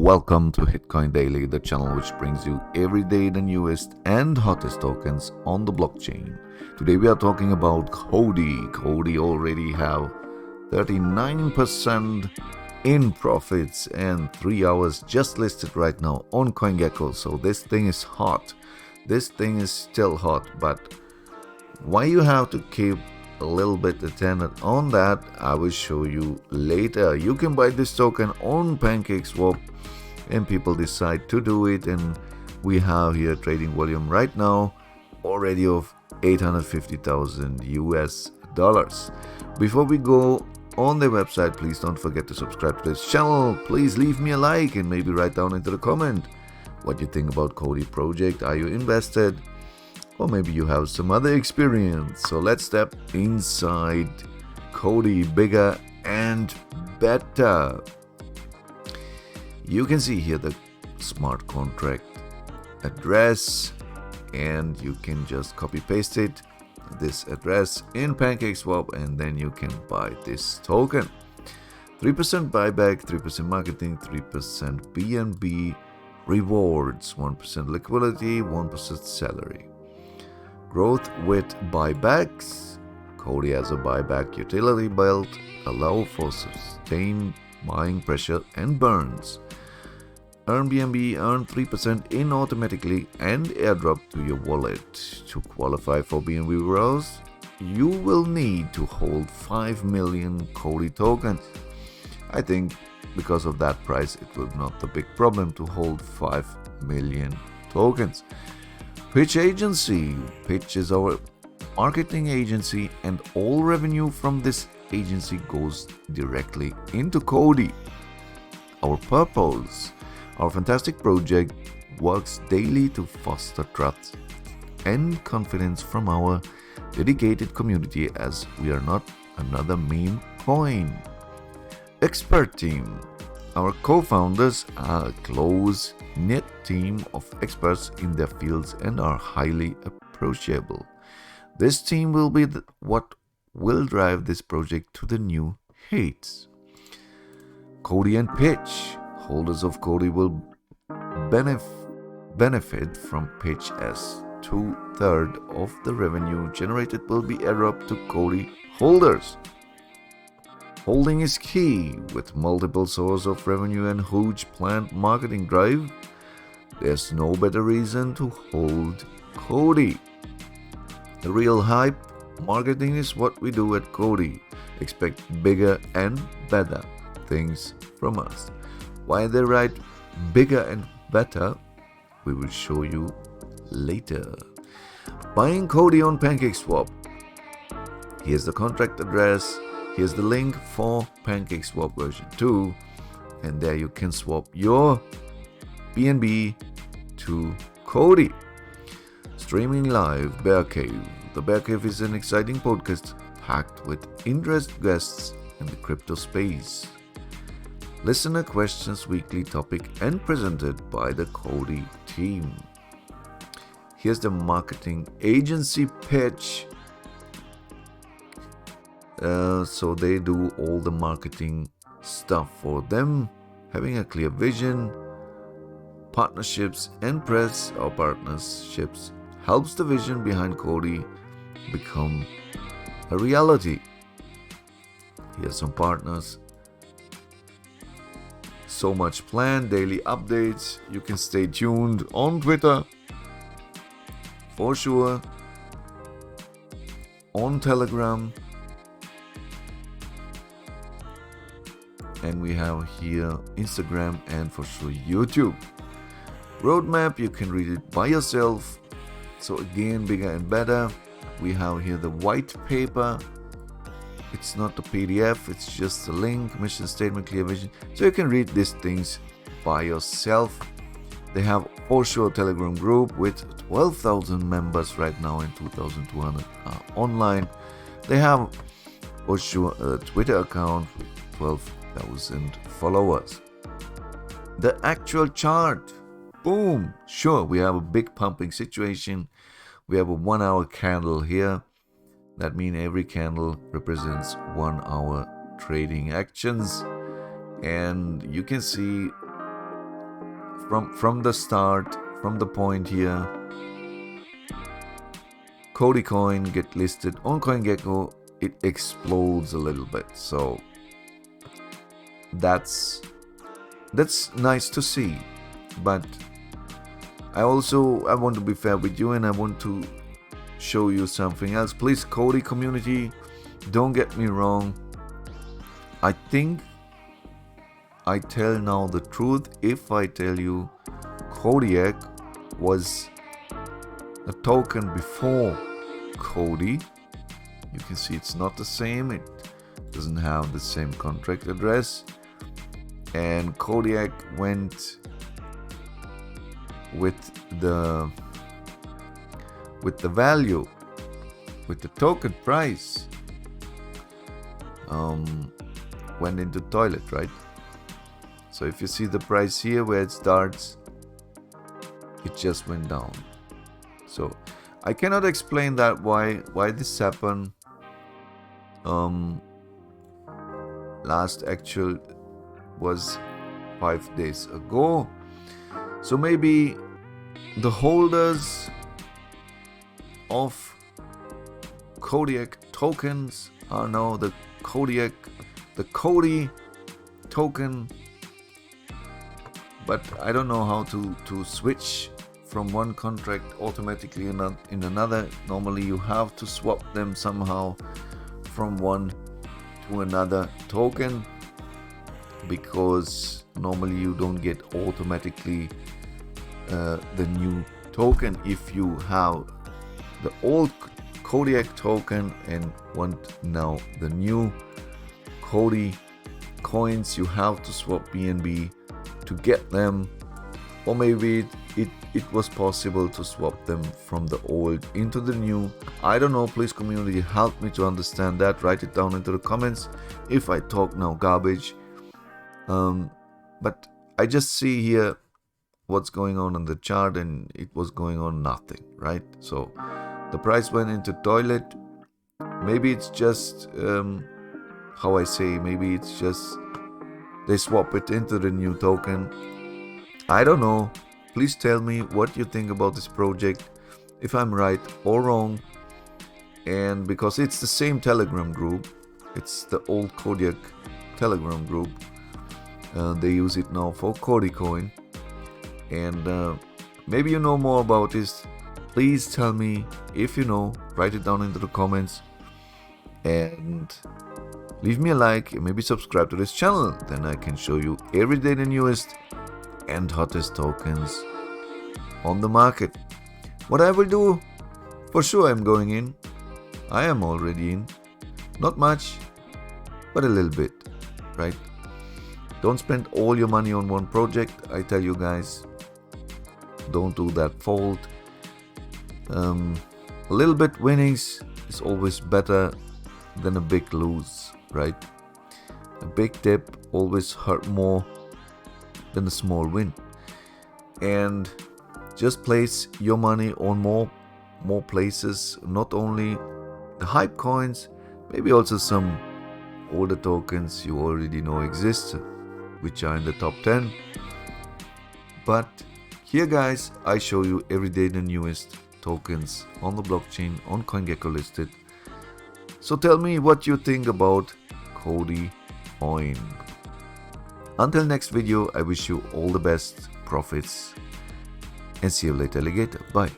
Welcome to Hitcoin Daily, the channel which brings you every day the newest and hottest tokens on the blockchain. Today we are talking about KODI. KODI already have 39% in profits and 3 hours just listed right now on CoinGecko. So this thing is hot. This thing is still hot, but why you have to keep a little bit attentive on that, I will show you later. You can buy this token on PancakeSwap and people decide to do it, and we have here trading volume right now already of 850,000 US dollars. Before we go on the website, please don't forget to subscribe to this channel. Please leave me a like and maybe write down into the comment what you think about KODI project. Are you invested? Or maybe you have some other experience. So let's step inside KODI, bigger and better. You can see here the smart contract address, and you can just copy paste it, this address in PancakeSwap, and then you can buy this token. 3% buyback, 3% marketing, 3% BNB rewards, 1% liquidity, 1% salary. Growth with buybacks. KODI has a buyback utility built, allow for sustained buying pressure and burns. Earn BNB, earn 3% in automatically and airdrop to your wallet. To qualify for BNB rewards, you will need to hold 5 million KODI tokens. I think because of that price, it will not be a big problem to hold 5 million tokens. Pitch agency. Pitch is our marketing agency, and all revenue from this agency goes directly into KODI. Our purpose. Our fantastic project works daily to foster trust and confidence from our dedicated community, as we are not another meme coin. Expert team. Our co-founders are a close-knit team of experts in their fields and are highly approachable. This team will be what will drive this project to the new heights. KODI and pitch. Holders of KODI will benefit from pitch, as 2/3 of the revenue generated will be airdropped to KODI holders. Holding is key. With multiple sources of revenue and huge planned marketing drive, there's no better reason to hold KODI. The real hype marketing is what we do at KODI. Expect bigger and better things from us. Why they write bigger and better, we will show you later. Buying KODI on PancakeSwap. Here's the contract address. Here's the link for PancakeSwap version 2, and there you can swap your BNB to KODI. Streaming live Bear Cave. The Bear Cave is an exciting podcast packed with interesting guests in the crypto space. Listener questions, weekly topic, and presented by the KODI team. Here's the marketing agency pitch. So they do all the marketing stuff for them, having a clear vision. Partnerships and press or partnerships helps the vision behind KODI become a reality. Here's some partners. So much planned, daily updates. You can stay tuned on Twitter for sure, on Telegram, and we have here Instagram and for sure YouTube. Roadmap, you can read it by yourself. So again, bigger and better. We have here the white paper. It's not a PDF, it's just a link, mission statement, clear vision. So you can read these things by yourself. They have for sure a Telegram group with 12,000 members right now and 2,200 are online. They have for sure a Twitter account with 12,000 followers. The actual chart. Boom! Sure, we have a big pumping situation. We have a 1 hour candle here. That means every candle represents 1 hour trading actions. And you can see from the start, from the point here, KODI coin get listed on CoinGecko, it explodes a little bit. So that's nice to see. But I want to be fair with you, and I want to show you something else. Please, KODI community, don't get me wrong. I think I tell now the truth if I tell you Kodiak was a token before KODI. You can see it's not the same. It doesn't have the same contract address. And Kodiak went with the value, with the token price, went into toilet, right? So if you see the price here where it starts, it just went down. So I cannot explain that why this happened. Last actual was 5 days ago. So maybe the holders of Kodiak tokens are now the KODI token, but I don't know how to switch from one contract automatically in another. Normally you have to swap them somehow from one to another token, because normally you don't get automatically the new token if you have the old Kodiak token and want now the new KODI coins. You have to swap BNB to get them, or maybe it was possible to swap them from the old into the new. I don't know. Please, community, help me to understand that. Write it down into the comments if I talk now garbage. But I just see here what's going on the chart, and it was going on nothing, right? So the price went into toilet. Maybe it's just how I say, maybe it's just they swap it into the new token. I don't know. Please tell me what you think about this project, if I'm right or wrong. And because it's the same Telegram group, it's the old Kodiak Telegram group. They use it now for KODI coin. And maybe you know more about this. Please tell me if you know. Write it down into the comments. And leave me a like and maybe subscribe to this channel. Then I can show you every day the newest and hottest tokens on the market. What I will do, for sure I'm going in. I am already in. Not much, but a little bit, right? Don't spend all your money on one project. I tell you guys, don't do that fault. A little bit winnings is always better than a big lose, right? A big dip always hurt more than a small win. And just place your money on more places, not only the hype coins, maybe also some older tokens you already know exist, which are in the top 10. But here, guys, I show you every day the newest tokens on the blockchain, on CoinGecko listed. So tell me what you think about KODI coin. Until next video, I wish you all the best, profits, and see you later, alligator. Bye.